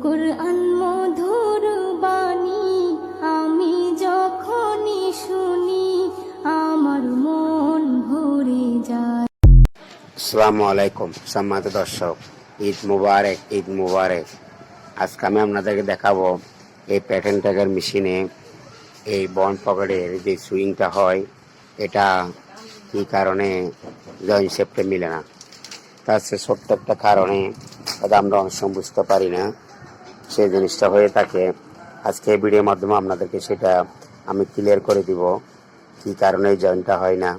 কুরআন মধুর বাণী আমি যখনই শুনি আমার মন ভরে যায়। আসসালামু আলাইকুম সম্মানিত দর্শক, ঈদ মুবারক, ঈদ মুবারক। আজকে আমি আপনাদেরকে দেখাবো এই প্যাটার্ন ট্যাগের মেশিনে এই বন্ড পকেটের যে সুইংটা হয় এটা কী কারণে জয়েন্ট শেপটা মিলে না। তার সে ছোট্ট একটা কারণে হয়তো আমরা অনেক সময় বুঝতে পারি না সেই জিনিসটা হয়ে থাকে। আজকে এই ভিডিওর মাধ্যমে আপনাদেরকে সেটা আমি ক্লিয়ার করে দিব কী কারণে এই জয়েন্টটা হয় না।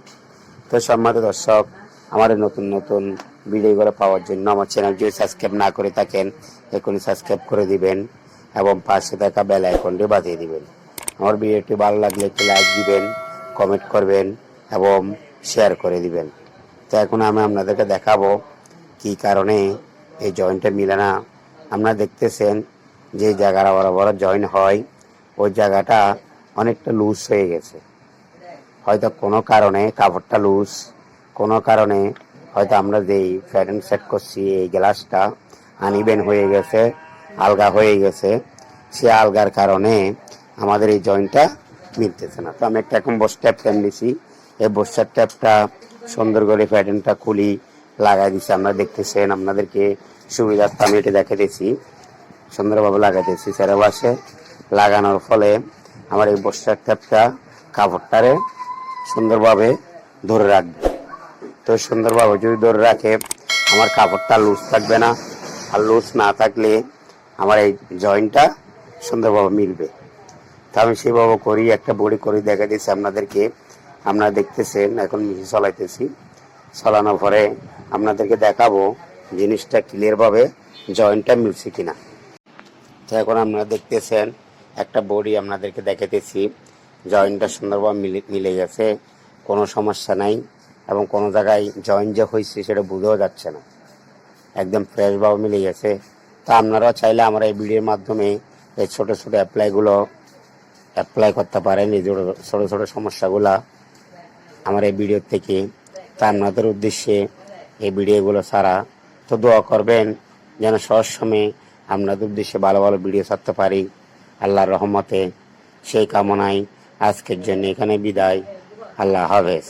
তো সম্মানিত দর্শক, আমার নতুন নতুন ভিডিওগুলো পাওয়ার জন্য আমার চ্যানেল যদি সাবস্ক্রাইব না করে থাকেন এখনই সাবস্ক্রাইব করে দিবেন এবং পাশে থাকা বেল আইকনটি বাজিয়ে দিবেন। আমার ভিডিওটি ভালো লাগলে একটি লাইক দিবেন, কমেন্ট করবেন এবং শেয়ার করে দিবেন। তো এখন আমি আপনাদেরকে দেখাবো কী কারণে এই জয়েন্টটা মিলে না। আপনারা দেখতেছেন যে জায়গাটা বড় বড় জয়েন্ট হয় ওই জায়গাটা অনেকটা লুজ হয়ে গেছে। হয়তো কোনো কারণে কাপড়টা লুজ, কোনো কারণে হয়তো আমরা যেই প্যাটার্ন সেট করছি এই গ্লাসটা আনইভেন হয়ে গেছে, আলগা হয়ে গেছে। সে আলগার কারণে আমাদের এই জয়েন্টটা মিলতেছে না। তো আমি একটা এখন বস ট্যাপ নিছি, এই বসার ট্যাপটা সুন্দর করে প্যাটার্নটা খুলি লাগাই দিছি। আপনারা দেখতেছেন, আপনাদেরকে সুবিধার্থে আমি এটা দেখে দিয়েছি, সুন্দরভাবে লাগাইতেছি। চারপাশে লাগানোর ফলে আমার এই বসার ট্যাপটা কাপড়টারে সুন্দরভাবে ধরে রাখবে। তো সুন্দরভাবে যদি ধরে রাখে আমার কাপড়টা লুজ থাকবে না, আর লুজ না থাকলে আমার এই জয়েন্টটা সুন্দরভাবে মিলবে। তা আমি সেভাবে করি, একটা বডি করে দেখা দিচ্ছি আপনাদেরকে। আপনারা দেখতেছেন এখন মেশিন চলাইতেছি, চালানোর পরে আপনাদেরকে দেখাবো জিনিসটা ক্লিয়ারভাবে জয়েন্টটা মিলছে কিনা। তো এখন আপনারা দেখতেছেন একটা বডি আপনাদেরকে দেখাতেছি, জয়েন্টটা সুন্দরভাবে মিলে গেছে, কোনো সমস্যা নাই এবং কোনো জায়গায় জয়েন্ট যে হয়েছে সেটা বুঝেও যাচ্ছে না, একদম ফ্রেশভাবে মিলে গেছে। তা আপনারাও চাইলে আমরা এই ভিডিওর মাধ্যমে এই ছোটো ছোটো অ্যাপ্লাই করতে পারেন এই ছোটো ছোটো সমস্যাগুলা আমার এই ভিডিও থেকে। তা আপনাদের উদ্দেশ্যে এই ভিডিওগুলো ছাড়া তো দোয়া করবেন যেন সহজ সময়ে আপনাদের উদ্দেশ্যে ভালো ভালো ভিডিও ছাড়তে পারি আল্লাহর রহমতে। সেই কামনায় আজকের জন্য এখানে বিদায়। আল্লাহ হাফেজ।